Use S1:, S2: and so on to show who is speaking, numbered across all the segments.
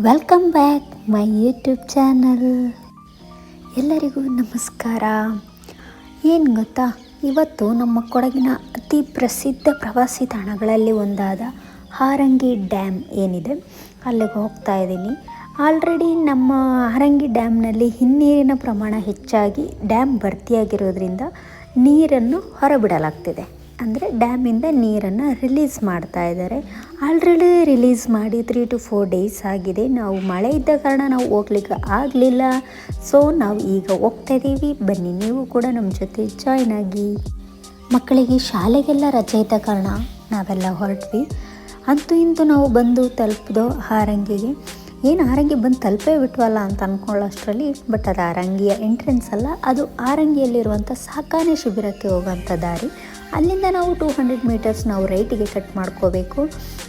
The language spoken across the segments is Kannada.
S1: Welcome back my YouTube channel. ಎಲ್ಲರಿಗೂ ನಮಸ್ಕಾರ. ಏನು ಗೊತ್ತಾ, ಇವತ್ತು ನಮ್ಮ ಕೊಡಗಿನ ಅತಿ ಪ್ರಸಿದ್ಧ ಪ್ರವಾಸಿ ತಾಣಗಳಲ್ಲಿ ಒಂದಾದ ಹಾರಂಗಿ ಡ್ಯಾಮ್ ಏನಿದೆ ಅಲ್ಲಿಗೆ ಹೋಗ್ತಾ ಇದ್ದೀನಿ. ಆಲ್ರೆಡಿ ನಮ್ಮ ಹಾರಂಗಿ ಡ್ಯಾಮ್ನಲ್ಲಿ ಹಿನ್ನೀರಿನ ಪ್ರಮಾಣ ಹೆಚ್ಚಾಗಿ ಡ್ಯಾಮ್ ಭರ್ತಿಯಾಗಿರೋದ್ರಿಂದ ನೀರನ್ನು ಹೊರಬಿಡಲಾಗ್ತಿದೆ. ಅಂದರೆ ಡ್ಯಾಮಿಂದ ನೀರನ್ನು ರಿಲೀಸ್ ಮಾಡ್ತಾ ಇದ್ದಾರೆ. ಆಲ್ರೆಡಿ ರಿಲೀಸ್ ಮಾಡಿ 3 to 4 days ಆಗಿದೆ. ನಾವು ಮಳೆ ಇದ್ದ ಕಾರಣ ನಾವು ಹೋಗ್ಲಿಕ್ಕೆ ಆಗಲಿಲ್ಲ. ಸೊ ನಾವು ಈಗ ಹೋಗ್ತಾ ಇದ್ದೀವಿ. ಬನ್ನಿ, ನೀವು ಕೂಡ ನಮ್ಮ ಜೊತೆ ಜಾಯ್ನ್ ಆಗಿ. ಮಕ್ಕಳಿಗೆ ಶಾಲೆಗೆಲ್ಲ ರಜೆ ಇದ್ದ ಕಾರಣ ನಾವೆಲ್ಲ ಹೊರಟ್ವಿ. ಅಂತೂ ಇಂತೂ ನಾವು ಬಂದು ತಲುಪಿದೋ ಹಾರಂಗಿಗೆ. ಏನು ಹಾರಂಗಿ ಬಂದು ತಲುಪೇ ಬಿಟ್ವಲ್ಲ ಅಂತ ಅಂದ್ಕೊಳ್ಳೋಷ್ಟರಲ್ಲಿ, ಬಟ್ ಅದು ಹಾರಂಗಿಯ ಎಂಟ್ರೆನ್ಸ್ ಅಲ್ಲ, ಅದು ಹಾರಂಗಿಯಲ್ಲಿರುವಂಥ ಸಾಕಾನೆ ಶಿಬಿರಕ್ಕೆ ಹೋಗೋಂಥ ದಾರಿ. ಅಲ್ಲಿಂದ ನಾವು 200 meters ನಾವು ರೈಟಿಗೆ ಕಟ್ ಮಾಡ್ಕೋಬೇಕು.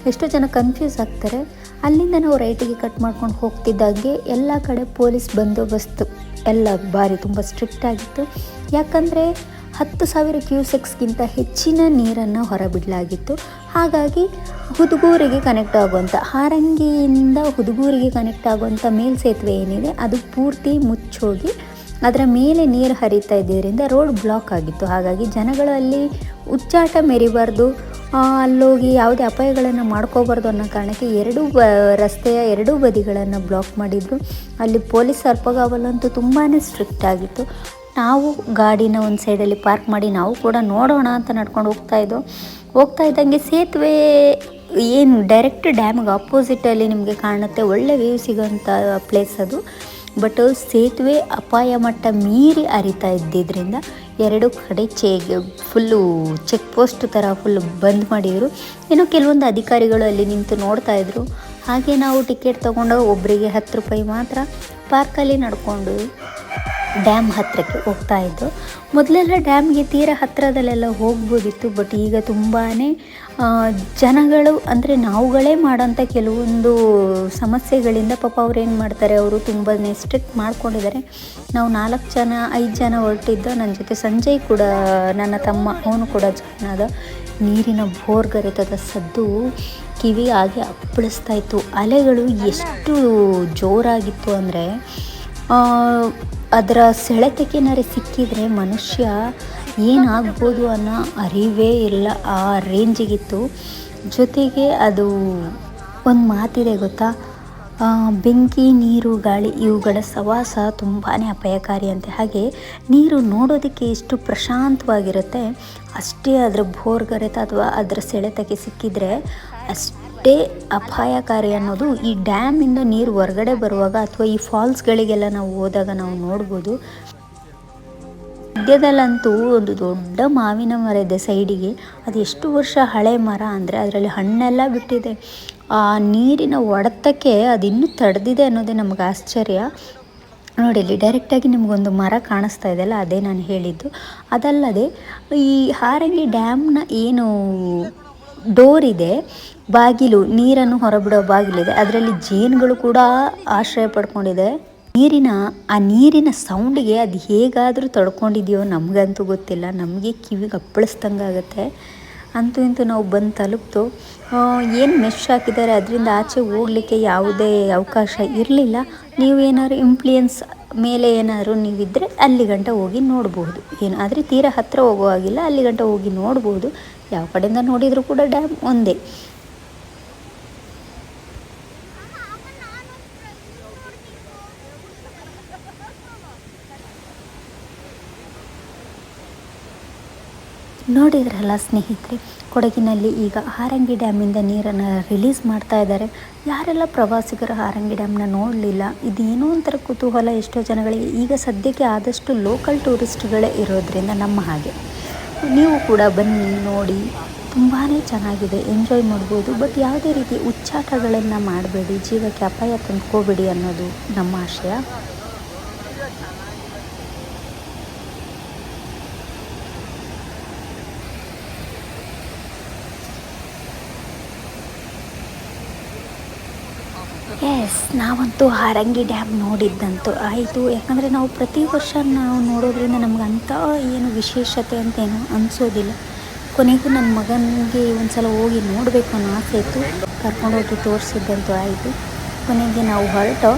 S1: ಎಷ್ಟೋ ಜನ ಕನ್ಫ್ಯೂಸ್ ಆಗ್ತಾರೆ. ಅಲ್ಲಿಂದ ನಾವು ರೈಟಿಗೆ ಕಟ್ ಮಾಡ್ಕೊಂಡು ಹೋಗ್ತಿದ್ದಾಗೆ ಎಲ್ಲ ಕಡೆ ಪೊಲೀಸ್ ಬಂದೋಬಸ್ತು ಎಲ್ಲ ಭಾರಿ ತುಂಬ ಸ್ಟ್ರಿಕ್ಟ್ ಆಗಿತ್ತು. ಯಾಕಂದರೆ 10,000 ಕ್ಯೂಸೆಕ್ಸ್ಗಿಂತ ಹೆಚ್ಚಿನ ನೀರನ್ನು ಹೊರಬಿಡಲಾಗಿತ್ತು. ಹಾಗಾಗಿ ಹುದುಗೂರಿಗೆ ಕನೆಕ್ಟ್ ಆಗುವಂಥ, ಹಾರಂಗಿಯಿಂದ ಹುದುಗೂರಿಗೆ ಕನೆಕ್ಟ್ ಆಗುವಂಥ ಮೇಲ್ಸೇತುವೆ ಏನಿದೆ ಅದು ಪೂರ್ತಿ ಮುಚ್ಚೋಗಿ ಅದರ ಮೇಲೆ ನೀರು ಹರಿತಾ ಇದ್ದಿದ್ದರಿಂದ ರೋಡ್ ಬ್ಲಾಕ್ ಆಗಿತ್ತು. ಹಾಗಾಗಿ ಜನಗಳು ಅಲ್ಲಿ ಉಚ್ಚಾಟ ಮೆರಿಬಾರ್ದು, ಅಲ್ಲೋಗಿ ಯಾವುದೇ ಅಪಾಯಗಳನ್ನು ಮಾಡ್ಕೋಬಾರ್ದು ಅನ್ನೋ ಕಾರಣಕ್ಕೆ ರಸ್ತೆಯ ಎರಡೂ ಬದಿಗಳನ್ನು ಬ್ಲಾಕ್ ಮಾಡಿದರು. ಅಲ್ಲಿ ಪೊಲೀಸ್ ಅರ್ಪಗಾವಲಂತೂ ತುಂಬಾ ಸ್ಟ್ರಿಕ್ಟ್ ಆಗಿತ್ತು. ನಾವು ಗಾಡಿನ ಒಂದು ಸೈಡಲ್ಲಿ ಪಾರ್ಕ್ ಮಾಡಿ ನಾವು ಕೂಡ ನೋಡೋಣ ಅಂತ ನಡ್ಕೊಂಡು ಹೋಗ್ತಾ ಇದ್ದಂಗೆ ಸೇತುವೆ ಏನು ಡೈರೆಕ್ಟ್ ಡ್ಯಾಮ್ಗೆ ಆಪೋಸಿಟಲ್ಲಿ ನಿಮಗೆ ಕಾಣುತ್ತೆ. ಒಳ್ಳೆ ವ್ಯೂ ಸಿಗೋಂಥ ಪ್ಲೇಸ್ ಅದು. ಬಟ್ ಸೇತುವೆ ಅಪಾಯ ಮಟ್ಟ ಮೀರಿ ಹರಿತಾ ಇದ್ದಿದ್ದರಿಂದ ಎರಡು ಕಡೆ ಫುಲ್ಲು ಚೆಕ್ ಪೋಸ್ಟ್ ಥರ ಫುಲ್ ಬಂದ್ ಮಾಡಿದರು. ಏನೋ ಕೆಲವೊಂದು ಅಧಿಕಾರಿಗಳು ಅಲ್ಲಿ ನಿಂತು ನೋಡ್ತಾ ಇದ್ರು. ಹಾಗೆ ನಾವು ಟಿಕೆಟ್ ತೊಗೊಂಡು ಒಬ್ಬರಿಗೆ 10 ರೂಪಾಯಿ ಮಾತ್ರ ಪಾರ್ಕಲ್ಲಿ ನಡ್ಕೊಂಡು ಡ್ಯಾಮ್ ಹತ್ತಿರಕ್ಕೆ ಹೋಗ್ತಾ ಇದ್ದು. ಮೊದಲೆಲ್ಲ ಡ್ಯಾಮ್ಗೆ ತೀರ ಹತ್ತಿರದಲ್ಲೆಲ್ಲ ಹೋಗ್ಬೋದಿತ್ತು. ಬಟ್ ಈಗ ತುಂಬಾ ಜನಗಳು, ಅಂದರೆ ನಾವುಗಳೇ ಮಾಡೋಂಥ ಕೆಲವೊಂದು ಸಮಸ್ಯೆಗಳಿಂದ ಪಾಪ ಅವ್ರು ಏನು ಮಾಡ್ತಾರೆ, ಅವರು ತುಂಬಾ ಸ್ಟ್ರಿಕ್ಟ್ ಮಾಡ್ಕೊಂಡಿದ್ದಾರೆ. ನಾವು 4 ಜನ 5 ಜನ ಹೊರಟಿದ್ದು. ನನ್ನ ಜೊತೆ ಸಂಜಯ್ ಕೂಡ, ನನ್ನ ತಮ್ಮ, ಅವನು ಕೂಡ ಜಾಯ್ನ್ ಆದ. ನೀರಿನ ಭೋರ್ಗರೆತದ ಸದ್ದು ಕಿವಿ ಹಾಗೆ ಅಪ್ಪಳಿಸ್ತಾ ಇತ್ತು. ಅಲೆಗಳು ಎಷ್ಟು ಜೋರಾಗಿತ್ತು ಅಂದರೆ ಅದರ ಸೆಳೆತಕ್ಕೇನಾರೆ ಸಿಕ್ಕಿದರೆ ಮನುಷ್ಯ ಏನಾಗ್ಬೋದು ಅನ್ನೋ ಅರಿವೇ ಇಲ್ಲ, ಆ ರೇಂಜಿಗಿತ್ತು. ಜೊತೆಗೆ ಅದು ಒಂದು ಮಾತಿದೆ ಗೊತ್ತಾ, ಬೆಂಕಿ, ನೀರು, ಗಾಳಿ ಇವುಗಳ ಸವಾಸ ತುಂಬಾ ಅಪಾಯಕಾರಿ ಅಂತೆ. ಹಾಗೆ ನೀರು ನೋಡೋದಕ್ಕೆ ಎಷ್ಟು ಪ್ರಶಾಂತವಾಗಿರುತ್ತೆ, ಅಷ್ಟೇ ಅದರ ಭೋರ್ಗರೆತ ಅಥವಾ ಅದರ ಸೆಳೆತಕ್ಕೆ ಸಿಕ್ಕಿದರೆ ಅಷ್ಟೇ ಅಪಾಯಕಾರಿ ಅನ್ನೋದು ಈ ಡ್ಯಾಮಿಂದ ನೀರು ಹೊರಗಡೆ ಬರುವಾಗ ಅಥವಾ ಈ ಫಾಲ್ಸ್ಗಳಿಗೆಲ್ಲ ನಾವು ಹೋದಾಗ ನಾವು ನೋಡ್ಬೋದು. ಮಧ್ಯದಲ್ಲಂತೂ ಒಂದು ದೊಡ್ಡ ಮಾವಿನ ಮರ ಇದೆ ಸೈಡಿಗೆ. ಅದು ಎಷ್ಟು ವರ್ಷ ಹಳೆ ಮರ ಅಂದರೆ ಅದರಲ್ಲಿ ಹಣ್ಣೆಲ್ಲ ಬಿಟ್ಟಿದೆ. ಆ ನೀರಿನ ಹೊಡೆತಕ್ಕೆ ಅದು ಇನ್ನೂ ತಡೆದಿದೆ ಅನ್ನೋದೇ ನಮಗೆ ಆಶ್ಚರ್ಯ. ನೋಡಿ, ಇಲ್ಲಿ ಡೈರೆಕ್ಟಾಗಿ ನಿಮಗೊಂದು ಮರ ಕಾಣಿಸ್ತಾ ಇದೆಯಲ್ಲ, ಅದೇ ನಾನು ಹೇಳಿದ್ದು. ಅದಲ್ಲದೆ ಈ ಹಾರಂಗಿ ಡ್ಯಾಮ್ನ ಏನು ಡೋರ್ ಇದೆ, ಬಾಗಿಲು, ನೀರನ್ನು ಹೊರಬಿಡೋ ಬಾಗಿಲಿದೆ, ಅದರಲ್ಲಿ ಜೇನುಗಳು ಕೂಡ ಆಶ್ರಯ ಪಡ್ಕೊಂಡಿದೆ. ಆ ನೀರಿನ ಸೌಂಡಿಗೆ ಅದು ಹೇಗಾದರೂ ತಡ್ಕೊಂಡಿದೆಯೋ ನಮಗಂತೂ ಗೊತ್ತಿಲ್ಲ. ನಮಗೆ ಕಿವಿಗೆ ಅಪ್ಪಳಿಸ್ದಂಗೆ ಆಗುತ್ತೆ. ಅಂತೂ ಇಂತೂ ನಾವು ಬಂದು ತಲುಪ್ತು. ಏನು ಮೆಶ್ ಹಾಕಿದ್ದಾರೆ, ಅದರಿಂದ ಆಚೆ ಹೋಗಲಿಕ್ಕೆ ಯಾವುದೇ ಅವಕಾಶ ಇರಲಿಲ್ಲ. ನೀವು ಏನಾದ್ರು ಇನ್ಫ್ಲೂಯೆನ್ಸ್ ಮೇಲೆ ಏನಾದರೂ ನೀವಿದ್ದರೆ ಅಲ್ಲಿ ಗಂಟ ಹೋಗಿ ನೋಡ್ಬೋದು. ಏನು ಆದರೆ ತೀರಾ ಹತ್ತಿರ ಹೋಗೋ ಹಾಗಿಲ್ಲ, ಅಲ್ಲಿ ಗಂಟ ಹೋಗಿ ನೋಡ್ಬೋದು. ಯಾವ ಕಡೆಯಿಂದ ನೋಡಿದರೂ ಕೂಡ ಡ್ಯಾಮ್ ಒಂದೇ. ನೋಡಿದ್ರಲ್ಲ ಸ್ನೇಹಿತರೆ, ಕೊಡಗಿನಲ್ಲಿ ಈಗ ಹಾರಂಗಿ ಡ್ಯಾಮಿಂದ ನೀರನ್ನು ರಿಲೀಸ್ ಮಾಡ್ತಾ ಇದ್ದಾರೆ. ಯಾರೆಲ್ಲ ಪ್ರವಾಸಿಗರು ಹಾರಂಗಿ ಡ್ಯಾಮ್ನ ನೋಡಲಿಲ್ಲ, ಇದೇನೋ ಒಂಥರ ಕುತೂಹಲ ಎಷ್ಟೋ ಜನಗಳಿಗೆ. ಈಗ ಸದ್ಯಕ್ಕೆ ಆದಷ್ಟು ಲೋಕಲ್ ಟೂರಿಸ್ಟ್ಗಳೇ ಇರೋದ್ರಿಂದ ನಮ್ಮ ಹಾಗೆ ನೀವು ಕೂಡ ಬನ್ನಿ, ನೋಡಿ, ತುಂಬಾ ಚೆನ್ನಾಗಿದೆ, ಎಂಜಾಯ್ ಮಾಡ್ಬೋದು. ಬಟ್ ಯಾವುದೇ ರೀತಿ ಉಚ್ಚಾಟಗಳನ್ನು ಮಾಡಬೇಡಿ, ಜೀವಕ್ಕೆ ಅಪಾಯ ತಂದ್ಕೋಬೇಡಿ ಅನ್ನೋದು ನಮ್ಮ ಆಶಯ. ನಾವಂತೂ ಹಾರಂಗಿ ಡ್ಯಾಮ್ ನೋಡಿದ್ದಂತೂ ಆಯಿತು. ಯಾಕಂದರೆ ನಾವು ಪ್ರತಿ ವರ್ಷ ನಾವು ನೋಡೋದ್ರಿಂದ ನಮಗಂತ ಏನು ವಿಶೇಷತೆ ಅಂತೇನು ಅನಿಸೋದಿಲ್ಲ. ಕೊನೆಗೂ ನನ್ನ ಮಗನಿಗೆ ಒಂದು ಸಲ ಹೋಗಿ ನೋಡಬೇಕು ಅನ್ನೋ ಆಸೆ ಇತ್ತು. ಕರ್ಕೊಂಡೋಗಿ ತೋರಿಸಿದ್ದಂತೂ ಆಯಿತು. ಕೊನೆಗೆ ನಾವು ಹೊರಟು.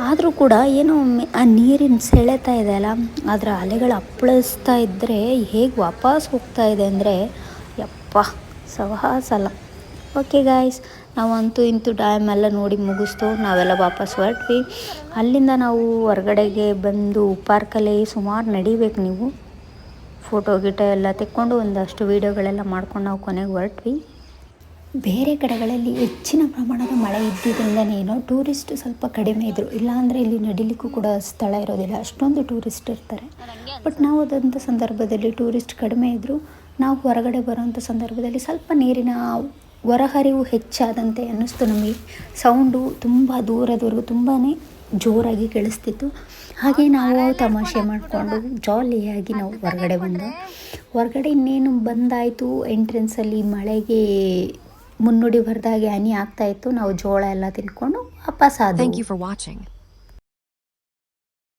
S1: ಆದರೂ ಕೂಡ ಏನೋ ಆ ನೀರಿನ ಸೆಳೆತ ಇದೆ ಅಲ್ಲ, ಅದರ ಅಲೆಗಳು ಅಪ್ಪಳಿಸ್ತಾ ಇದ್ದರೆ ಹೇಗೆ ವಾಪಸ್ ಹೋಗ್ತಾ ಇದೆ ಅಂದರೆ ಯಪ್ಪ ಸವಾಸಲ್ಲ. ಓಕೆ ಗಾಯ್ಸ್, ನಾವಂತೂ ಇಂತೂ ಡ್ಯಾಮ್ ಎಲ್ಲ ನೋಡಿ ಮುಗಿಸ್ತು. ನಾವೆಲ್ಲ ವಾಪಸ್ ಹೊರಟ್ವಿ. ಅಲ್ಲಿಂದ ನಾವು ಹೊರಗಡೆಗೆ ಬಂದು ಪಾರ್ಕಲ್ಲಿ ಸುಮಾರು ನಡಿಬೇಕು. ನೀವು ಫೋಟೋ ಗಿಟ ಎಲ್ಲ ತೆಕ್ಕೊಂಡು ಒಂದಷ್ಟು ವೀಡಿಯೋಗಳೆಲ್ಲ ಮಾಡ್ಕೊಂಡು ನಾವು ಕೊನೆಗೆ ಹೊರಟ್ವಿ. ಬೇರೆ ಕಡೆಗಳಲ್ಲಿ ಹೆಚ್ಚಿನ ಪ್ರಮಾಣದ ಮಳೆ ಇದ್ದಿದ್ದರಿಂದನೇನೋ ಟೂರಿಸ್ಟ್ ಸ್ವಲ್ಪ ಕಡಿಮೆ ಇದ್ದರು. ಇಲ್ಲಾಂದರೆ ಇಲ್ಲಿ ನಡಿಲಿಕ್ಕೂ ಕೂಡ ಸ್ಥಳ ಇರೋದಿಲ್ಲ, ಅಷ್ಟೊಂದು ಟೂರಿಸ್ಟ್ ಇರ್ತಾರೆ. ಬಟ್ ನಾವು ಅದಂಥ ಸಂದರ್ಭದಲ್ಲಿ ಟೂರಿಸ್ಟ್ ಕಡಿಮೆ ಇದ್ದರು. ನಾವು ಹೊರಗಡೆ ಬರೋಂಥ ಸಂದರ್ಭದಲ್ಲಿ ಸ್ವಲ್ಪ ನೀರಿನ ಹೊರಹರಿವು ಹೆಚ್ಚಾದಂತೆ ಅನ್ನಿಸ್ತು ನಮಗೆ. ಸೌಂಡು ತುಂಬ ದೂರದವರೆಗೂ ತುಂಬಾ ಜೋರಾಗಿ ಕೇಳಿಸ್ತಿತ್ತು. ಹಾಗೆ ನಾವು ತಮಾಷೆ ಮಾಡಿಕೊಂಡು ಜಾಲಿಯಾಗಿ ನಾವು ಹೊರಗಡೆ ಬಂದು ಹೊರಗಡೆ ಇನ್ನೇನು ಬಂದಾಯಿತು. ಎಂಟ್ರೆನ್ಸಲ್ಲಿ ಮಳೆಗೆ ಮುನ್ನುಡಿ ಬರೆದಾಗೆ ಹನಿ ಆಗ್ತಾಯಿತ್ತು. ನಾವು ಜೋಳ ಎಲ್ಲ ತಿನ್ಕೊಂಡು ವಾಪಸ್ ಆದ್ವಿ.
S2: Thank you for watching.